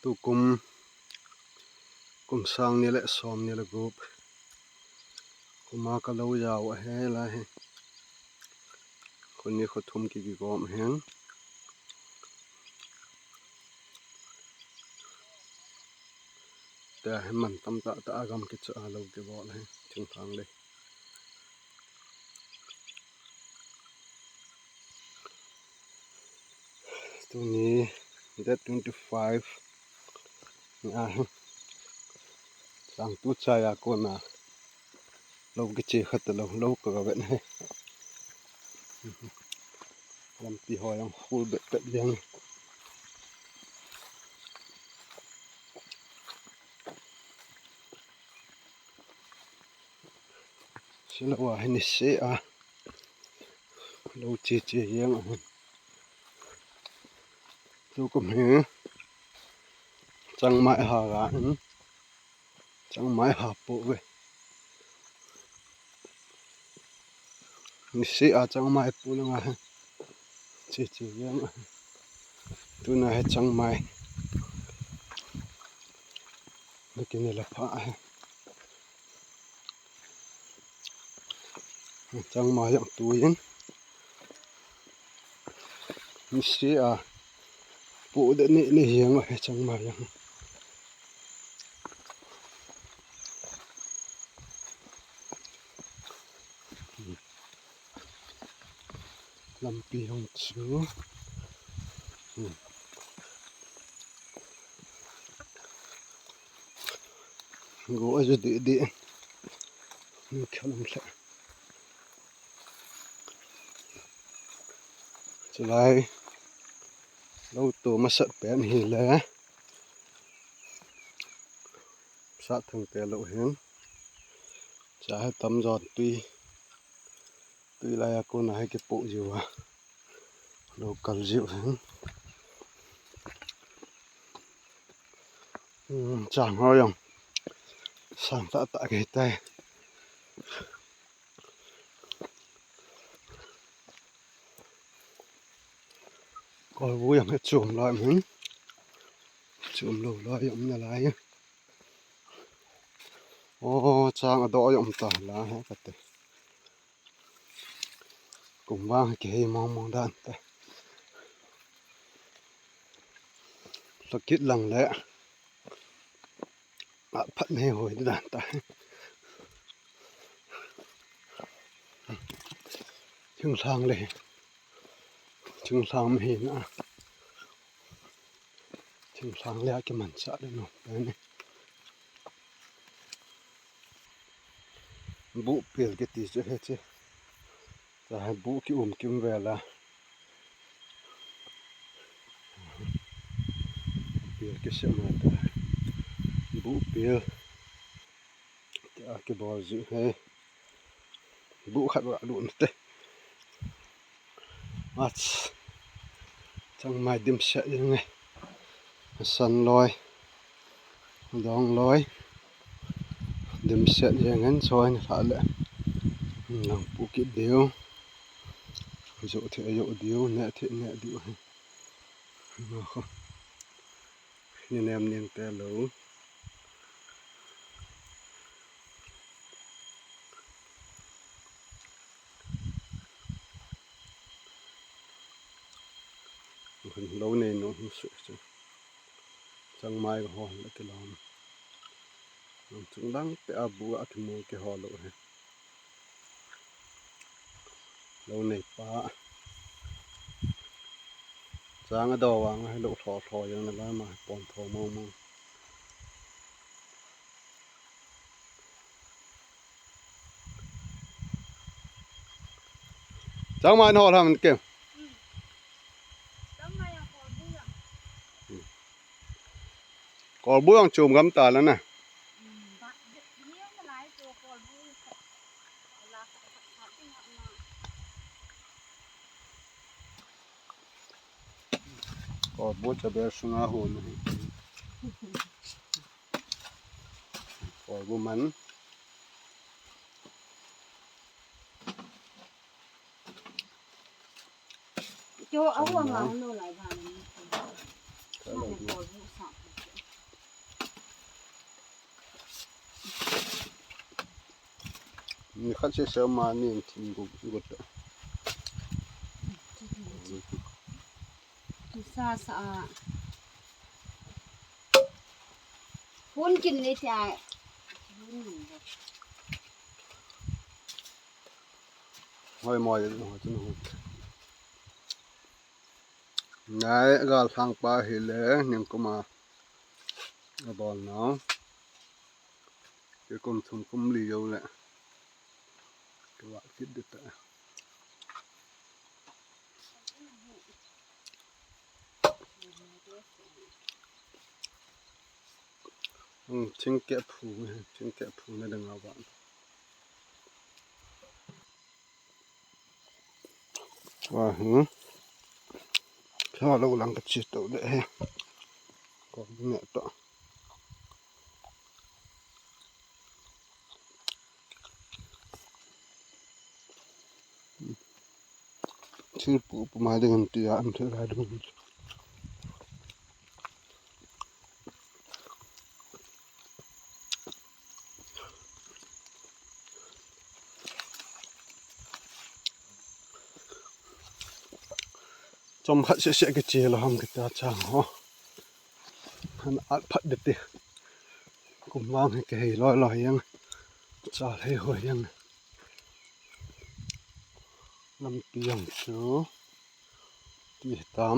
tu kum sang ni le som ni le group kuma ka lo yaw a he la heคนนี้เขาทุ่มกี่กอมแฮงแต่ให้มันตำตะอากำกิจอาเราเก็บบ่เลยถึงทางเลยตัวนี้ได้25นี่อ่ะสั่งตู้ใจอ่ะก่อนนะเรากิจขัดเราก็แบบนี้ลำปีหอยยังคูลแบบเลี้ยงสิละว่าให้นิสัยอ่ะเราเจี๊ยยังอ่ะดูก็มีจังไม้หากันจังไม้หาปูเว้ยนิสัยอ่ะจังไม้ปูลงมาเจี๊ยยังตัวน่ะให้จังไม้ไม่กินเลยละพะจังไม้ยังตัวยังนิสัยอ่ะปูเดนี่เฮียงให้จังไม้ยังลำปีของชูกูอาจจะดีนี่ขนมแหละจะไล่เราตัวมาสัตว์แปลนหินเลยสัตว์ทั้งแต่เราเห็นจะให้ตำจอดตุยลายกูน่าให้เก็บปุอยู่วะเรากัลจิวเห็นจางเราอย่างสั่งตะเกยใจก็รู้อย่างให้จุ่มลอยมั้งจุ่มลอยอย่างนั้นอะไรโอ้จางอดอย่างต่อละฮะกันเตะกุมว่างเกยมองด้านแต่สกิดหลังแล้วพัดให้หอยด้านแต่ถึงทางเลยถึงทางไม่เห็นอ่ะถึงทางแล้วก็มันจะได้เนาะแบบนี้บุเปลี่ยนกิติจะเฮ็ดสิจะให้บุกิกิมเวลาเปลี่ยนกิเสมาตาบุเปลี่ยนจะกิบอลให้บุขัดว่าลุ่นเตะมัดจังไม่ดิมเสียยังไงสันลอยดองลอยดิมเสียยังงั้นซอยนี่ละแหละหลังปุกิเดียวโยเทโยเดียวเนะเทเนะเดียวนี่แนมเนียงแต่เหลวเหลวในน้องสุดจังไม้ก็หอนแล้วก็ลองจังดังแต่อาบัวอัฐโมก็หอนแล้วเหลวในป่าจางดอวางให้ลูกทออย่างนั้นแล้วมาปอนทอมองจังไม้หอทำมันเก็บกอบุ้งจุ่มกำตาแล้วนะกอบุ้งจะเบิดสุนาหูนะกอบุ้งมันโจเอาหัวเงาโน่หลายบาทนี่นั่นเป็นกอบุ้งสับ นี่คันสิเสริมมานี่ทีมกูกดซาซาพุ่นกินเลยจ้ะหอยมอยหัวจนหัวไงกาลทางปลาเห็นเลยยังก็มาบอลเนาะเดี๋ยวกุมทุ่มกุมเลี้ยวแหละก็ว่าคิดดูแต่ชิงแกะผูชิงแกะผูในดังเอาบ้านว่าข้าวเราหลังกับชิดตัวเด้ก็เนี่ยต่อชื่อปูประมาณเดือนตีอันเท่าไรดูจอมพัดเสียๆก็เจเราทำกันตาช่างฮะอันอัดพัดเด็ดกุมวางให้แกลอยยังจ่าให้หัวยังลำเปียงชูตีตาม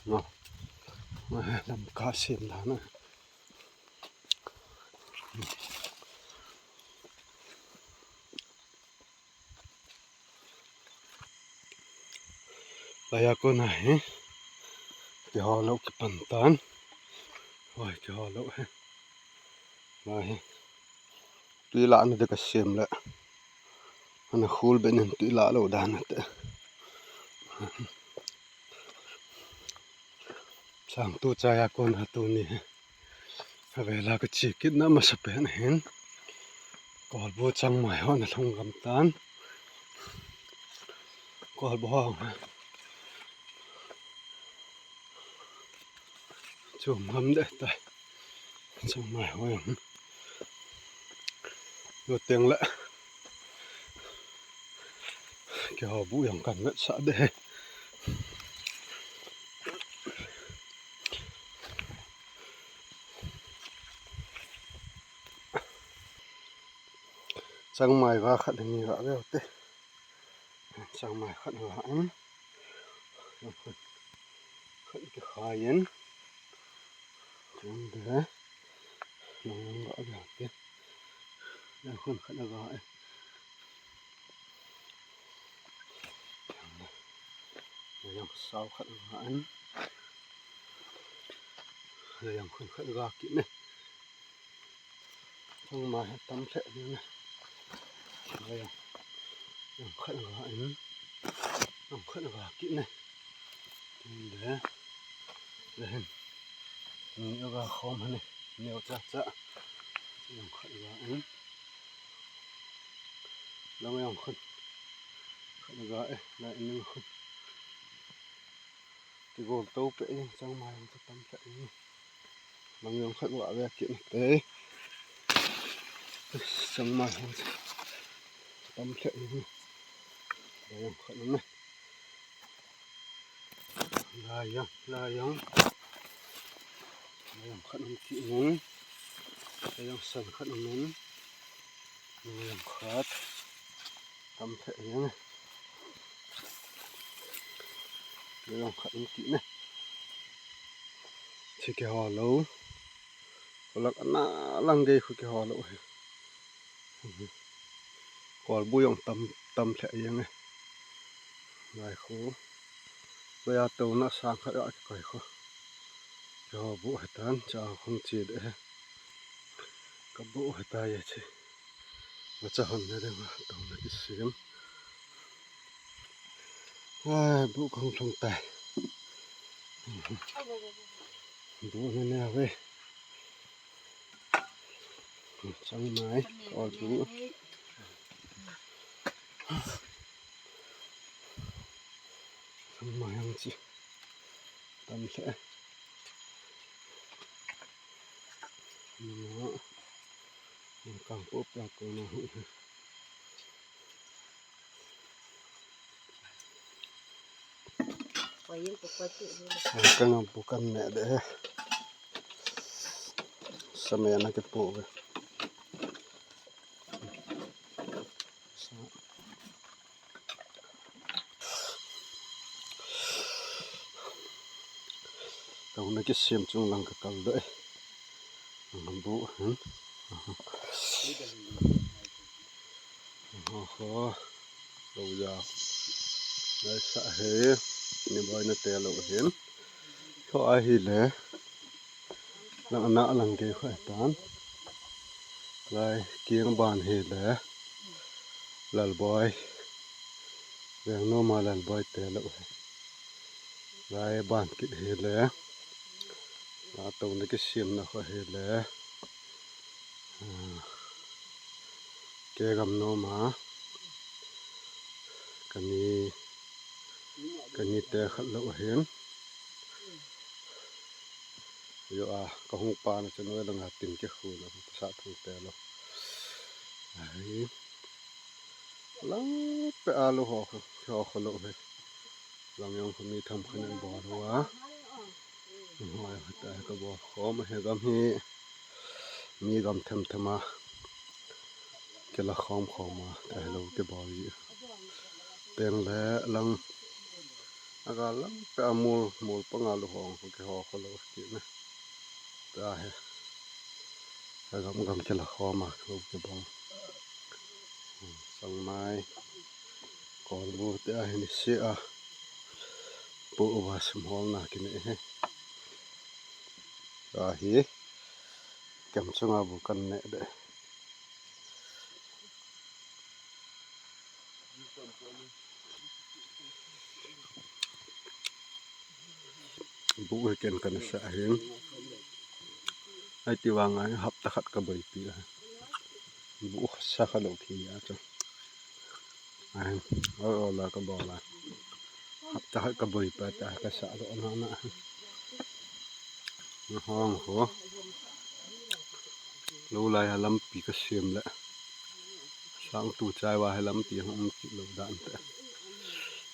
เนาะมาลำกาเสียนแล้วนะระยะก็ไหนจะหอลกปันตันโอ้ยจะหอลกมาตีละนี่จะกระเสียมแล้วอันนั้นคูลเป็นตีละเราด้านนั่นแต่ช่างตัวใจก็น่าตัวนี้เวลาก็ชีกิดน้ำมาสเปนเห็นกอดบัวจังหมายว่าน่ะทงกำตันกอดบัวจุ่มทำได้แต่จังหมายว่าอย่างตัวเตียงละแกเอาบุอย่างกันเม็ดสะเดจังหมายว่าขัดนี้ละเร็วเต้จังหมายขัดว่าอันขัดขายยันจังเด้ลองก็เดี๋ยวเต้แล้วคนขัดว่ายังสาวขัดว่าอันยังคนขัดว่ากินเนี่ยจังหมายตั้มเสร็จนี่นะยังขัดว่าอันยังขัดว่ากินเนี่ยเด้เห็นนี่ก็คอมนี่เหนียวจัดจ้ะยังขัดว่าอันแล้วไม่ยังขัดว่าแล้วอันนึงขัดที่โกลโต้ไปจังหมายมันจะตั้มเสร็จนี่บางยังขัดว่าแบบกินเต้จังหมายมันตั้มเสร็จนี่ยังขัดมันไหมลายยังขัดมันกี่นึงยังสั่นขัดมันยังขัดตั้มเสร็จยังยังขัดมันกี่เนี่ยที่แกห่อแล้วหลักน่าลังเกยคือแกห่อแล้วก่อนบุยองตำแฉะยังไงหลายคู่เวลาตัวน่าสร้างเขาอยากก่อยเขาจะบุให้ตันจะคงจีดกับบุให้ตายสิว่าจะหันได้ไหมตัวนั้นที่เสียมบุคงทงตายบุแน่ๆเว้ยจังไม้ก่อนบุจังไม้ยังจีตำแฉะ Kang pop ya ko na. Payung pupati dulu. Kang bukan nek de. Samena ke po. Tao na ke sim chung lang ka kal de. Bu han. Lâu giờ đây xã hế nên bơi nó tè lộ hiến cho ai hi lẽ lặng nã lặng kê khỏe tán lại kiêng bàn hi lẽ lal bơi vàng nô mà lal bơi tè lộ lại bàn kịt hi lẽ là tàu nó cái xiêm nó khỏe hi lẽ kê gầm nô mà cái ní tè khát lộ hiến yo ka hung pa na chano lang atin ke khu na sa thung te lo ai lang pe alo ho ho lo he lang yong khumi tham khan bo ro wa hoi ta ka bo khom he gam hi mi gam tham thama ke la khom khoma ta lo ke bo yi teng le lang aga lang pe mul pangalo ho ke ho lo ki na ta he gam ke la khoma lo ke bo sang mai còn vô te ni se a po wa small na ki ne he a hi kem chunga bu kan ne de bu ken kan sa hin ai ti wang ai hap ta khat ka bai pi bu sa kha lo ki ya cha ai la ka bo la hap ta ka bai pa ta ka sa lo na hong ho lo lai halam pi ka sem la sang tu chai wa halam pi hom ki lo dan ta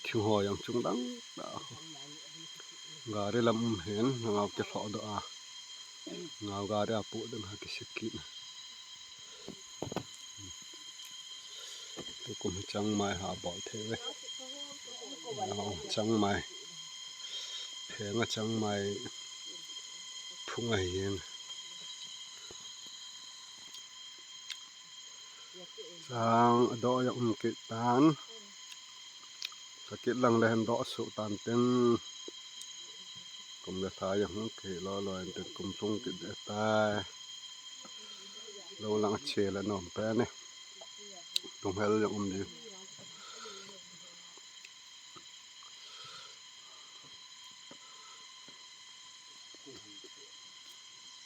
thu ho yang chung dang da ga re lam hen ngau ke tho do a ngau ga re pu dang ha ki sikki tu kum chang mai ha bo the we chang mai pheng a chang mai phung ai yen sang do ya ke tan sakit lang lehen do su tan ten kum le tha yang ke lo ten kum tung ke de ta lo lang che la nom pe ne tung hel yang di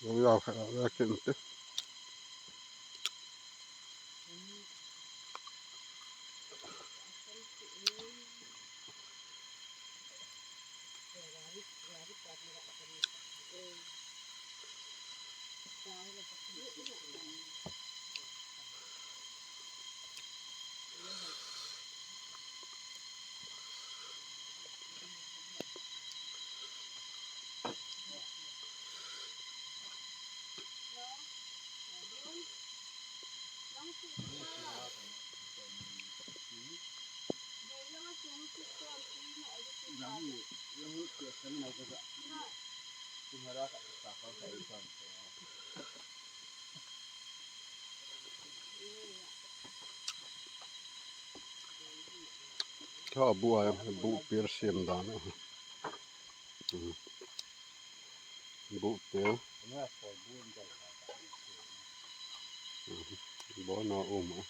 lo ya kha la ken te tha bu ai bu per sem dan bu per bo na ma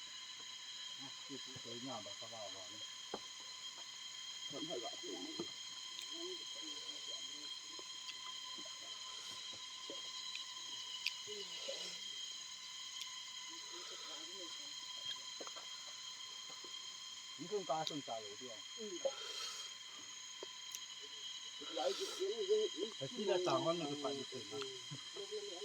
你跟家生加油的，还记得咱们那个班就对了。